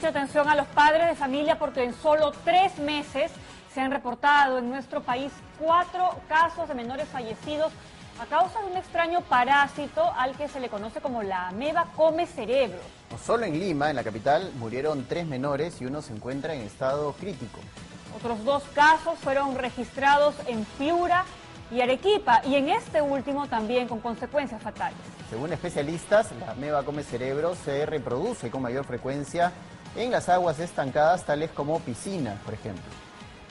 Mucha atención a los padres de familia porque en solo 3 meses se han reportado en nuestro país 4 casos de menores fallecidos a causa de un extraño parásito al que se le conoce como la ameba come cerebros. No solo en Lima, en la capital, murieron 3 menores y uno se encuentra en estado crítico. Otros 2 casos fueron registrados en Piura y Arequipa, y en este último también con consecuencias fatales. Según especialistas, la ameba come cerebros se reproduce con mayor frecuencia en las aguas estancadas, tales como piscinas, por ejemplo.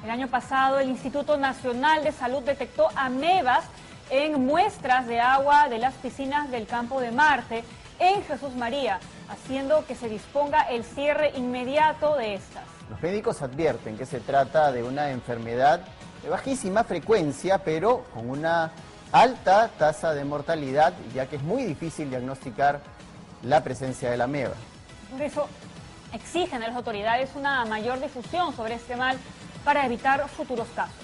El año pasado, el Instituto Nacional de Salud detectó amebas en muestras de agua de las piscinas del Campo de Marte en Jesús María, haciendo que se disponga el cierre inmediato de estas. Los médicos advierten que se trata de una enfermedad de bajísima frecuencia, pero con una alta tasa de mortalidad, ya que es muy difícil diagnosticar la presencia de la ameba. Por eso exigen a las autoridades una mayor difusión sobre este mal para evitar futuros casos.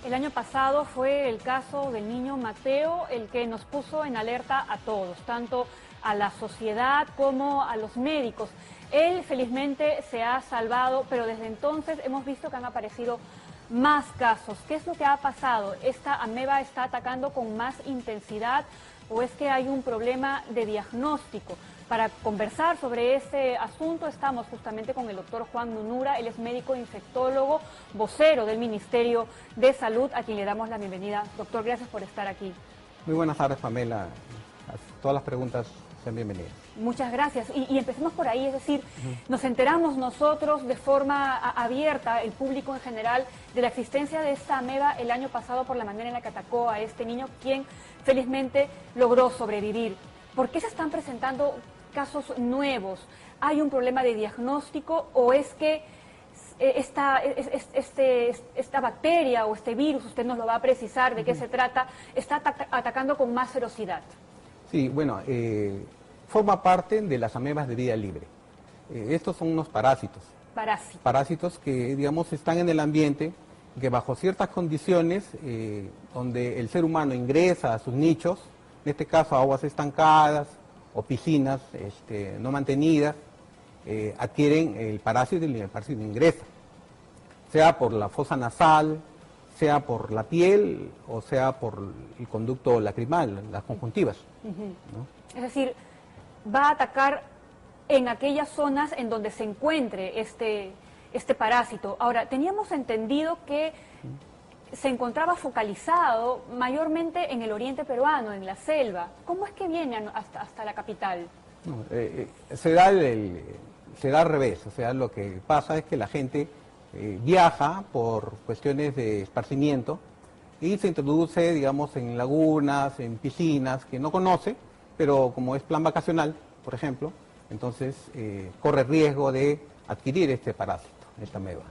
El año pasado fue el caso del niño Mateo el que nos puso en alerta a todos, tanto a la sociedad como a los médicos. Él felizmente se ha salvado, pero desde entonces hemos visto que han aparecido más casos. ¿Qué es lo que ha pasado? ¿Esta ameba está atacando con más intensidad o es que hay un problema de diagnóstico? Para conversar sobre este asunto estamos justamente con el doctor Juan Nunura. Él es médico infectólogo, vocero del Ministerio de Salud, a quien le damos la bienvenida. Doctor, gracias por estar aquí. Muy buenas tardes, Pamela. Todas las preguntas sean bienvenidas. Muchas gracias. Y empecemos por ahí, es decir, nos enteramos nosotros de forma abierta, el público en general, de la existencia de esta ameba el año pasado por la manera en la que atacó a este niño, quien felizmente logró sobrevivir. ¿Por qué se están presentando casos nuevos? ¿Hay un problema de diagnóstico o es que esta bacteria o este virus, usted nos lo va a precisar de qué se trata, está atacando con más ferocidad? Sí, bueno, forma parte de las amebas de vida libre. Estos son unos parásitos. Parásitos que, digamos, están en el ambiente, que bajo ciertas condiciones, donde el ser humano ingresa a sus nichos, en este caso aguas estancadas o piscinas no mantenidas, adquieren el parásito y el parásito ingresa, sea por la fosa nasal, sea por la piel o sea por el conducto lacrimal, las conjuntivas. ¿No? Es decir, va a atacar en aquellas zonas en donde se encuentre este parásito. Ahora, teníamos entendido que se encontraba focalizado mayormente en el oriente peruano, en la selva. ¿Cómo es que viene hasta la capital? No, se da al revés, o sea, lo que pasa es que la gente viaja por cuestiones de esparcimiento y se introduce, digamos, en lagunas, en piscinas que no conoce, pero como es plan vacacional, por ejemplo, entonces corre riesgo de adquirir este parásito, esta ameba.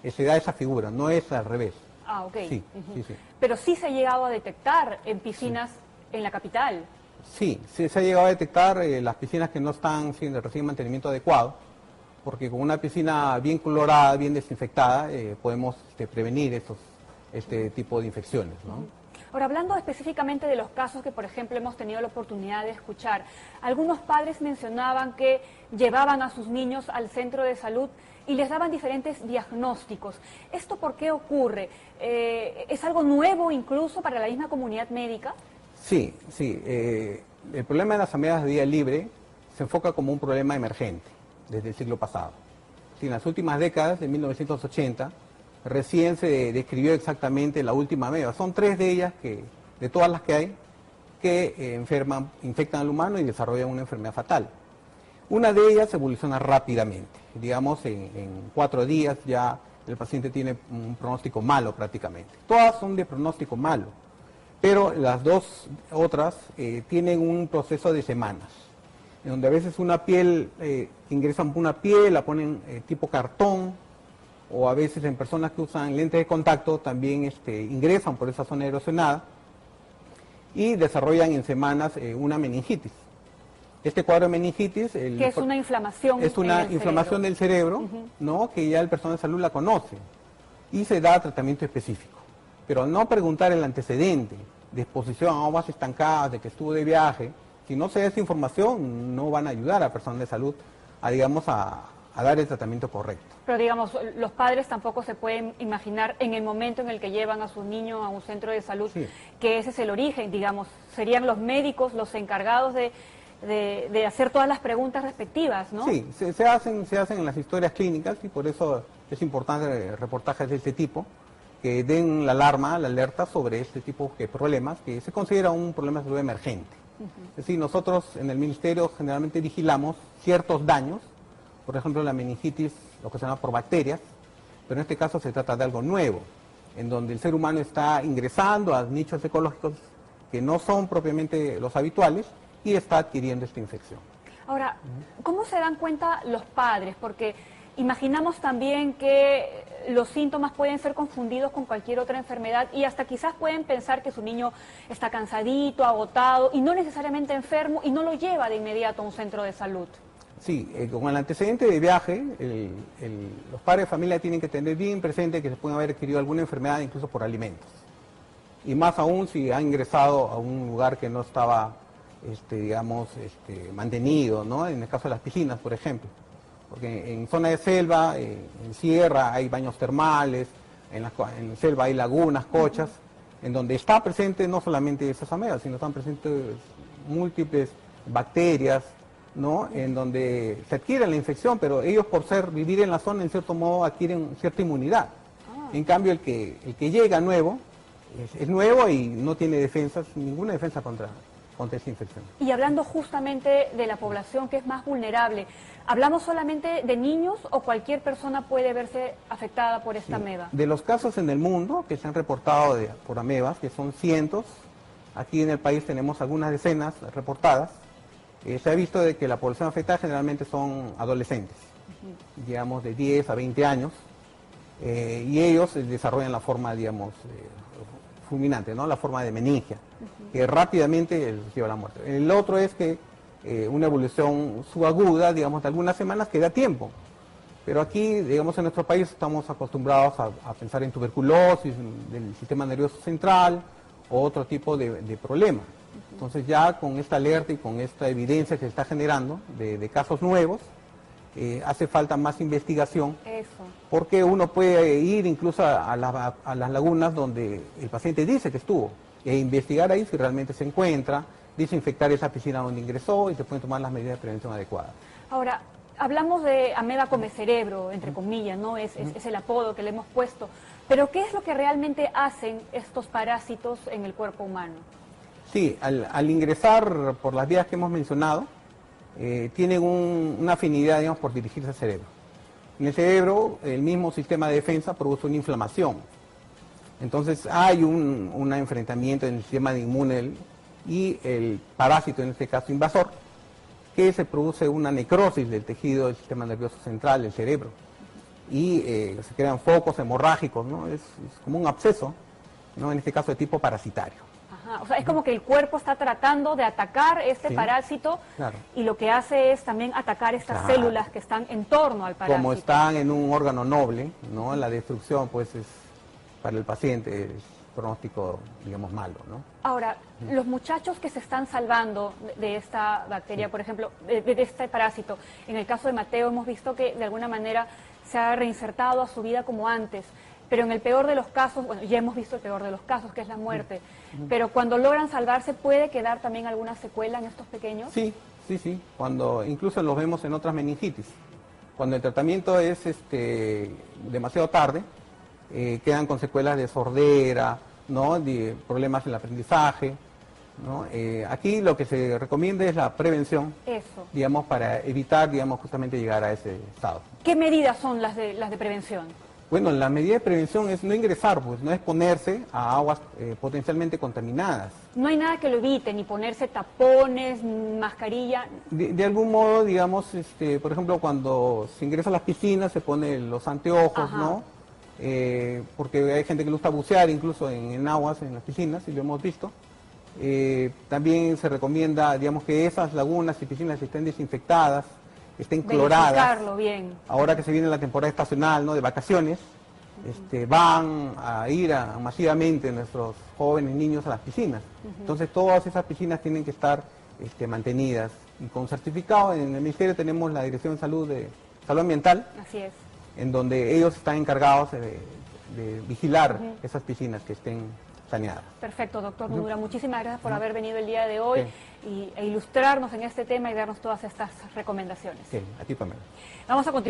Se da esa figura, no es al revés. Ah, ok. Sí, sí. Pero sí se ha llegado a detectar en piscinas en la capital. Sí, se ha llegado a detectar las piscinas que no están reciben mantenimiento adecuado, porque con una piscina bien clorada, bien desinfectada, podemos prevenir este tipo de infecciones, ¿no? Ahora, hablando específicamente de los casos que, por ejemplo, hemos tenido la oportunidad de escuchar, algunos padres mencionaban que llevaban a sus niños al centro de salud y les daban diferentes diagnósticos. ¿Esto por qué ocurre? ¿Es algo nuevo incluso para la misma comunidad médica? Sí. El problema de las amebas de vida libre se enfoca como un problema emergente desde el siglo pasado. Sí, en las últimas décadas, de 1980, recién se describió exactamente la última ameba. Son 3 de ellas, de todas las que hay, que infectan al humano y desarrollan una enfermedad fatal. Una de ellas evoluciona rápidamente. Digamos, en 4 días ya el paciente tiene un pronóstico malo prácticamente. Todas son de pronóstico malo, pero las 2 otras tienen un proceso de semanas, en donde a veces una piel, ingresan por una piel, la ponen tipo cartón, o a veces en personas que usan lentes de contacto también ingresan por esa zona erosionada y desarrollan en semanas una meningitis. Este cuadro de meningitis... que es una inflamación. Es una inflamación del cerebro, ¿no? Que ya el personal de salud la conoce y se da tratamiento específico. Pero al no preguntar el antecedente de exposición a aguas estancadas, de que estuvo de viaje, Si no se da esa información, no van a ayudar al personal de salud a, digamos, a dar el tratamiento correcto. Pero digamos, los padres tampoco se pueden imaginar en el momento en el que llevan a su niño a un centro de salud, sí, que ese es el origen, digamos, serían los médicos los encargados de hacer todas las preguntas respectivas, ¿no? Sí, se hacen en las historias clínicas y por eso es importante reportajes de este tipo, que den la alarma, la alerta sobre este tipo de problemas, que se considera un problema de salud emergente. Es decir, nosotros en el Ministerio generalmente vigilamos ciertos daños, por ejemplo la meningitis ocasionada por bacterias, pero en este caso se trata de algo nuevo, en donde el ser humano está ingresando a nichos ecológicos que no son propiamente los habituales y está adquiriendo esta infección. Ahora, ¿cómo se dan cuenta los padres? Porque imaginamos también que los síntomas pueden ser confundidos con cualquier otra enfermedad y hasta quizás pueden pensar que su niño está cansadito, agotado y no necesariamente enfermo y no lo lleva de inmediato a un centro de salud. Sí, con el antecedente de viaje, los padres de familia tienen que tener bien presente que se pueden haber adquirido alguna enfermedad incluso por alimentos. Y más aún si han ingresado a un lugar que no estaba, digamos, mantenido, ¿no? En el caso de las piscinas, por ejemplo. Porque en zona de selva, en sierra, hay baños termales, en selva hay lagunas, cochas, en donde está presente no solamente esas amebas, sino están presentes múltiples bacterias, ¿no? En donde se adquiere la infección, pero ellos por vivir en la zona, en cierto modo, adquieren cierta inmunidad. En cambio, el que llega nuevo, es nuevo y no tiene defensas, ninguna defensa contra esta infección. Y hablando justamente de la población que es más vulnerable, ¿hablamos solamente de niños o cualquier persona puede verse afectada por esta ameba? De los casos en el mundo que se han reportado por amebas, que son cientos, aquí en el país tenemos algunas decenas reportadas, se ha visto de que la población afectada generalmente son adolescentes, digamos de 10 a 20 años, y ellos desarrollan la forma, digamos, fulminante, ¿no? La forma de meningia, que rápidamente les lleva a la muerte. El otro es que una evolución subaguda, digamos, de algunas semanas que da tiempo. Pero aquí, digamos, en nuestro país estamos acostumbrados a pensar en tuberculosis del sistema nervioso central o otro tipo de problema. Entonces ya con esta alerta y con esta evidencia que se está generando de casos nuevos, hace falta más investigación. Eso. Porque uno puede ir incluso a las lagunas donde el paciente dice que estuvo e investigar ahí si realmente se encuentra, desinfectar esa piscina donde ingresó y se pueden tomar las medidas de prevención adecuadas. Ahora, hablamos de ameba come cerebro, entre comillas, ¿no? Es el apodo que le hemos puesto. Pero ¿qué es lo que realmente hacen estos parásitos en el cuerpo humano? Sí, al ingresar por las vías que hemos mencionado, tienen una afinidad, digamos, por dirigirse al cerebro. En el cerebro, el mismo sistema de defensa produce una inflamación. Entonces hay un enfrentamiento en el sistema inmune y el parásito, en este caso invasor, que se produce una necrosis del tejido del sistema nervioso central, del cerebro. Y se crean focos hemorrágicos, ¿no? Es como un absceso, ¿no? En este caso de tipo parasitario. Ajá, o sea, es como que el cuerpo está tratando de atacar este parásito, claro, y lo que hace es también atacar estas células que están en torno al parásito. Como están en un órgano noble, ¿no? La destrucción, pues, es para el paciente es pronóstico, digamos, malo, ¿no? Ahora, los muchachos que se están salvando de esta bacteria, por ejemplo, de este parásito, en el caso de Mateo hemos visto que de alguna manera se ha reinsertado a su vida como antes, pero en el peor de los casos, bueno, ya hemos visto el peor de los casos, que es la muerte, pero cuando logran salvarse, ¿puede quedar también alguna secuela en estos pequeños? Sí, cuando incluso los vemos en otras meningitis. Cuando el tratamiento es demasiado tarde, quedan con secuelas de sordera, ¿no? De problemas en el aprendizaje, ¿no? Aquí lo que se recomienda es la prevención, digamos, para evitar, digamos, justamente llegar a ese estado. ¿Qué medidas son las de prevención? Bueno, la medida de prevención es no ingresar, pues, no exponerse a aguas potencialmente contaminadas. No hay nada que lo evite, ni ponerse tapones, mascarilla. De algún modo, digamos, por ejemplo, cuando se ingresa a las piscinas se ponen los anteojos, ¿no? Porque hay gente que le gusta bucear incluso en aguas, en las piscinas, y lo hemos visto. También se recomienda, digamos, que esas lagunas y piscinas estén desinfectadas, estén cloradas. Verificarlo bien. Ahora que se viene la temporada estacional, ¿no? De vacaciones, van a ir masivamente nuestros jóvenes niños a las piscinas. Entonces todas esas piscinas tienen que estar mantenidas y con certificado. En el Ministerio tenemos la Dirección de Salud Ambiental, Así es. en donde ellos están encargados de vigilar esas piscinas que estén saneadas. Perfecto, doctor Mundura. Muchísimas gracias por haber venido el día de hoy e ilustrarnos en este tema y darnos todas estas recomendaciones. Sí, a ti, Pamela. Vamos a continuar.